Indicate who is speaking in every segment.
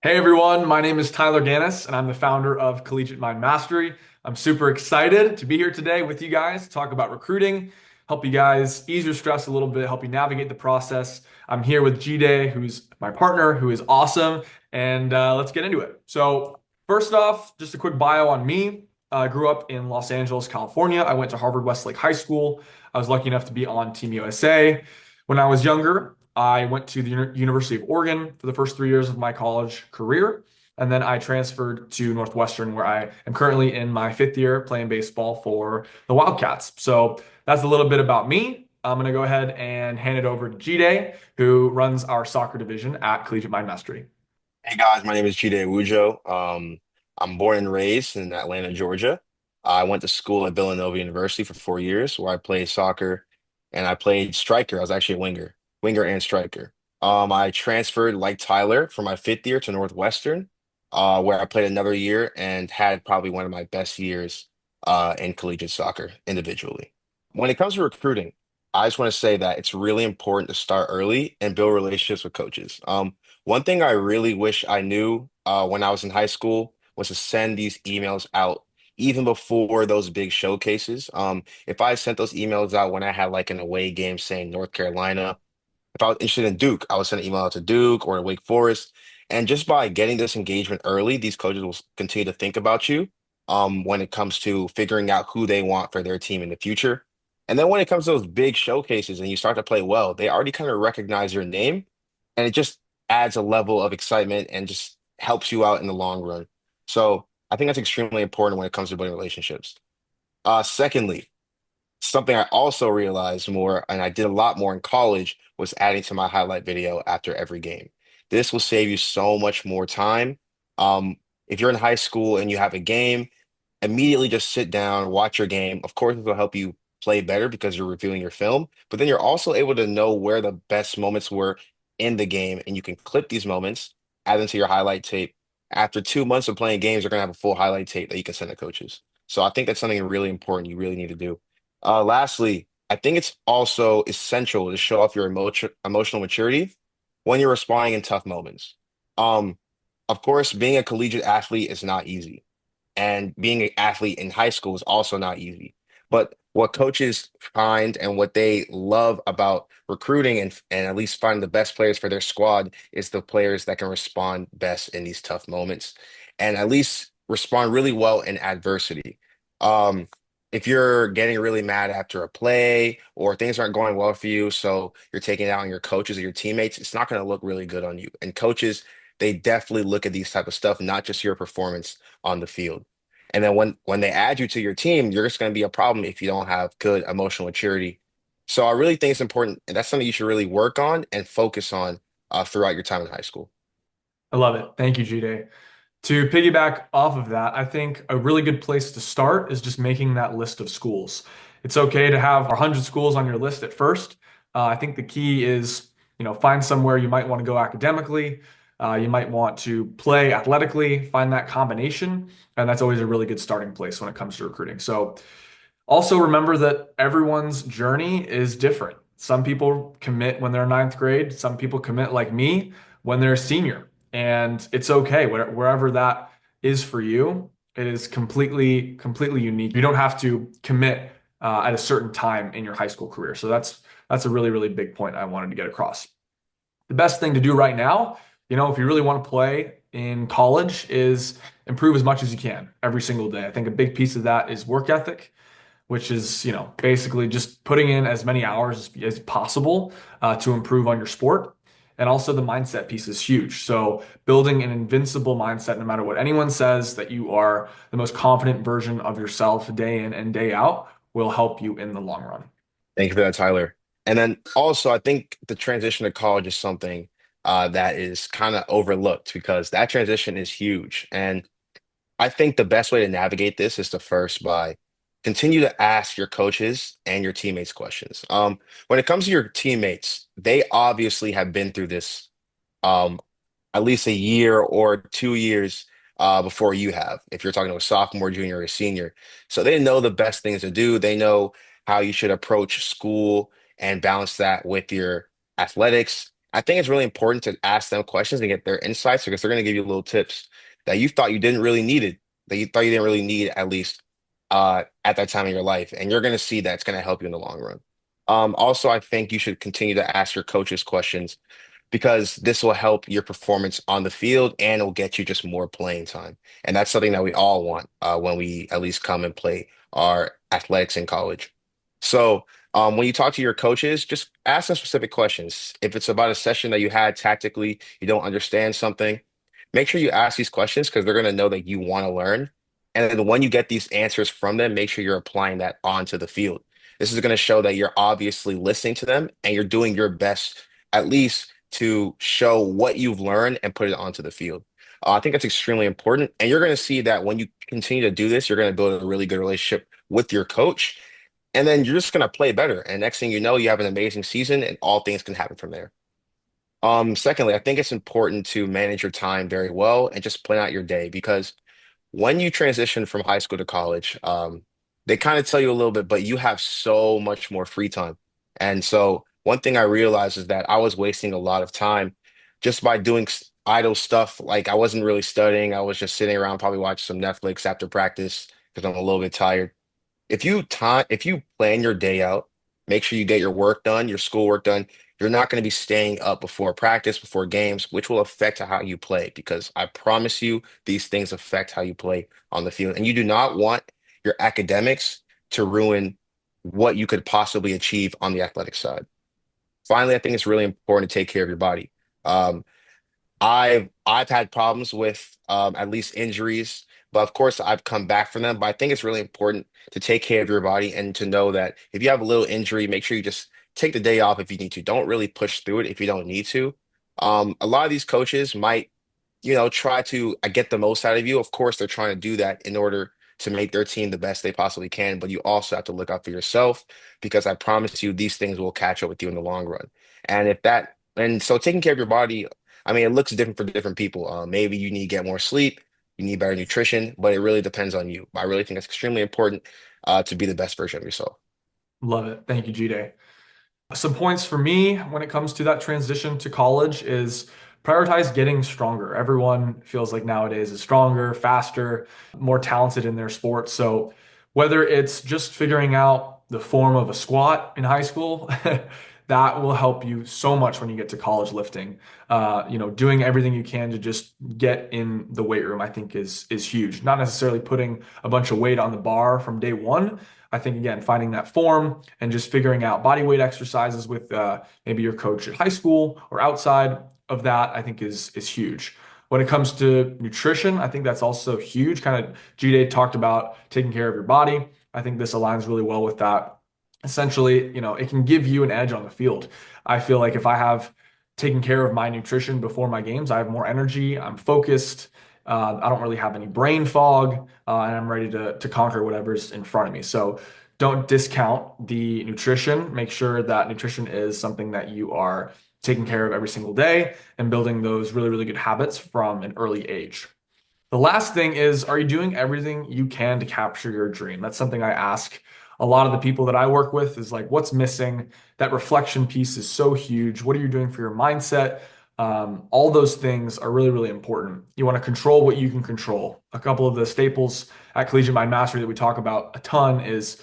Speaker 1: Hey everyone, my name is Tyler Gannis, and I'm the founder of Collegiate Mind Mastery. I'm super excited to be here today with you guys to talk about recruiting, help you guys ease your stress a little bit, help you navigate the process. I'm here with G-Day, who's my partner, who is awesome, and let's get into it. So, first off, just a quick bio on me. I grew up in Los Angeles, California. I went to Harvard Westlake High School. I was lucky enough to be on Team USA. When I was younger, I went to the University of Oregon for the first 3 years of my college career. And then I transferred to Northwestern, where I am currently in my fifth year playing baseball for the Wildcats. So that's a little bit about me. I'm going to go ahead and hand it over to G-Day, who runs our soccer division at Collegiate Mind Mastery.
Speaker 2: Hey guys, my name is Chide Wujo. I'm born and raised in Atlanta, Georgia. I went to school at Villanova University for 4 years where I played soccer and I played striker. I was actually a winger and striker. I transferred like Tyler for my fifth year to Northwestern, where I played another year and had probably one of my best years in collegiate soccer individually. When it comes to recruiting, I just want to say that it's really important to start early and build relationships with coaches. One thing I really wish I knew when I was in high school was to send these emails out even before those big showcases. If I sent those emails out when I had like an away game saying North Carolina, if I was interested in Duke, I would send an email out to Duke or to Wake Forest. And just by getting this engagement early, these coaches will continue to think about you when it comes to figuring out who they want for their team in the future. And then when it comes to those big showcases and you start to play well, they already kind of recognize your name and it just adds a level of excitement and just helps you out in the long run. So I think that's extremely important when it comes to building relationships. Secondly, something I also realized more, and I did a lot more in college, was adding to my highlight video after every game. This will save you so much more time. Um, if you're in high school and you have a game, immediately just sit down, watch your game. Of course, it will help you play better because you're reviewing your film, but then you're also able to know where the best moments were in the game, and you can clip these moments, add them to your highlight tape. After 2 months of playing games, you're going to have a full highlight tape that you can send to coaches. So I think that's something really important you really need to do. Lastly, I think it's also essential to show off your emotional maturity when you're responding in tough moments. Um, of course, being a collegiate athlete is not easy, and being an athlete in high school is also not easy. But what coaches find and what they love about recruiting and at least finding the best players for their squad is the players that can respond best in these tough moments and at least respond really well in adversity. Um, if you're getting really mad after a play or things aren't going well for you, so you're taking it out on your coaches or your teammates, it's not going to look really good on you. And coaches, they definitely look at these type of stuff, not just your performance on the field. And then when they add you to your team, you're just going to be a problem if you don't have good emotional maturity. So I really think it's important, and that's something you should really work on and focus on throughout your time in high school.
Speaker 1: I love it. Thank you, G-Day. To piggyback off of that, I think a really good place to start is just making that list of schools. It's okay to have 100 schools on your list at first. I think the key is, find somewhere you might want to go academically. You might want to play athletically, find that combination. And that's always a really good starting place when it comes to recruiting. So also remember that everyone's journey is different. Some people commit when they're in ninth grade. Some people commit like me when they're a senior. And it's okay, wherever that is for you. It is completely unique. You don't have to commit at a certain time in your high school career. So that's a really big point I wanted to get across. The best thing to do right now, if you really want to play in college, is improve as much as you can every single day. I think a big piece of that is work ethic, which is, basically just putting in as many hours as possible to improve on your sport. And also the mindset piece is huge. So building an invincible mindset, no matter what anyone says, that you are the most confident version of yourself day in and day out, will help you in the long run.
Speaker 2: Thank you for that, Tyler. And then also, I think the transition to college is something that is kind of overlooked because that transition is huge. And I think the best way to navigate this is to first by continue to ask your coaches and your teammates questions. When it comes to your teammates, they obviously have been through this um, at least a year or 2 years before you have, if you're talking to a sophomore, junior, or a senior. So they know the best things to do. They know how you should approach school and balance that with your athletics. I think it's really important to ask them questions and get their insights because they're going to give you little tips that you thought you didn't really needed, that you thought you didn't really need at least at that time of your life. And you're going to see that it's going to help you in the long run. Also, I think you should continue to ask your coaches questions because this will help your performance on the field and it'll get you just more playing time. And that's something that we all want when we at least come and play our athletics in college. So, when you talk to your coaches, just ask them specific questions. If it's about a session that you had tactically, you don't understand something, make sure you ask these questions because they're going to know that you want to learn. And then when you get these answers from them, make sure you're applying that onto the field. This is going to show that you're obviously listening to them and you're doing your best, at least to show what you've learned and put it onto the field. I think that's extremely important. And you're going to see that when you continue to do this, you're going to build a really good relationship with your coach. And then you're just going to play better. And next thing you know, you have an amazing season and all things can happen from there. Secondly, I think it's important to manage your time very well and just plan out your day because when you transition from high school to college, they kind of tell you a little bit, but you have so much more free time. And so one thing I realized is that I was wasting a lot of time just by doing idle stuff. Like I wasn't really studying. I was just sitting around, probably watching some Netflix after practice because I'm a little bit tired. If you plan your day out, make sure you get your work done, your schoolwork done, you're not going to be staying up before practice, before games, which will affect how you play because I promise you these things affect how you play on the field. And you do not want your academics to ruin what you could possibly achieve on the athletic side. Finally, I think it's really important to take care of your body. Um, I've had problems with at least injuries, but of course I've come back from them. But I think it's really important to take care of your body and to know that if you have a little injury, make sure you just take the day off if you need to. Don't really push through it if you don't need to. A lot of these coaches might, try to get the most out of you. Of course, they're trying to do that in order to make their team the best they possibly can, but you also have to look out for yourself because I promise you these things will catch up with you in the long run. And so taking care of your body, I mean, it looks different for different people. Maybe you need to get more sleep, you need better nutrition, but it really depends on you. I really think it's extremely important to be the best version of yourself.
Speaker 1: Love it. Thank you, G-Day. Some points for me when it comes to that transition to college is prioritize getting stronger. Everyone feels like nowadays is stronger, faster, more talented in their sport. So whether it's just figuring out the form of a squat in high school, that will help you so much when you get to college lifting. Doing everything you can to just get in the weight room, I think is huge. Not necessarily putting a bunch of weight on the bar from day one. I think again, finding that form and just figuring out body weight exercises with maybe your coach at high school or outside of that, I think is huge. When it comes to nutrition, I think that's also huge. Kind of G-Day talked about taking care of your body. I think this aligns really well with that. Essentially, it can give you an edge on the field. I feel like if I have taken care of my nutrition before my games, I have more energy, I'm focused, I don't really have any brain fog, and I'm ready to conquer whatever's in front of me. So don't discount the nutrition. Make sure that nutrition is something that you are taking care of every single day and building those really, really good habits from an early age. The last thing is, are you doing everything you can to capture your dream? That's something I ask a lot of the people that I work with is like, what's missing? That reflection piece is so huge. What are you doing for your mindset? All those things are really, really important. You want to control what you can control. A couple of the staples at Collegiate Mind Mastery that we talk about a ton is,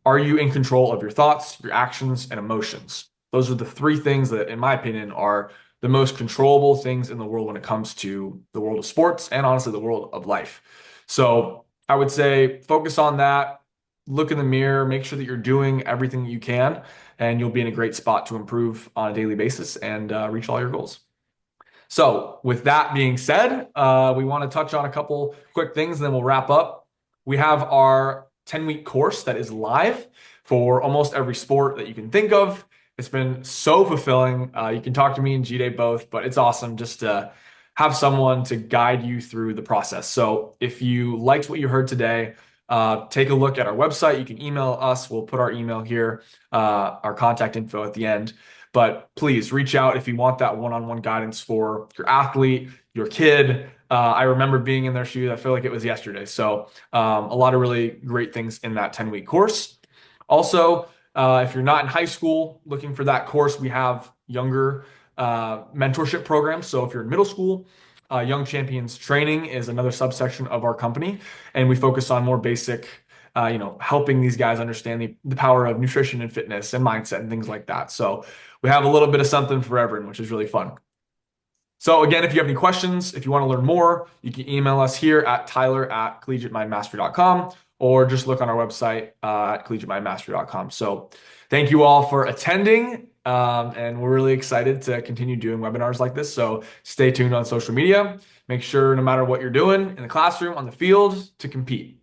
Speaker 1: are you in control of your thoughts, your actions, and emotions? Those are the three things that, in my opinion, are the most controllable things in the world when it comes to the world of sports and honestly the world of life. So I would say focus on that, look in the mirror, make sure that you're doing everything you can, and you'll be in a great spot to improve on a daily basis and reach all your goals. So with that being said, we want to touch on a couple quick things, and then we'll wrap up. We have our 10-week course that is live for almost every sport that you can think of. It's been so fulfilling. You can talk to me and G-Day both, but it's awesome just to have someone to guide you through the process. So if you liked what you heard today, take a look at our website. You can email us. We'll put our email here, our contact info at the end. But please reach out if you want that one-on-one guidance for your athlete, your kid. I remember being in their shoes. I feel like it was yesterday. So a lot of really great things in that 10-week course. Also, if you're not in high school looking for that course, we have younger mentorship programs. So if you're in middle school, Young Champions Training is another subsection of our company, and we focus on more basic, helping these guys understand the power of nutrition and fitness and mindset and things like that. So we have a little bit of something for everyone, which is really fun. So again, if you have any questions, if you want to learn more, you can email us here at tyler@collegiatemindmastery.com or just look on our website at collegiatemindmastery.com. So thank you all for attending. And we're really excited to continue doing webinars like this. So stay tuned on social media. Make sure no matter what you're doing in the classroom, on the field, to compete.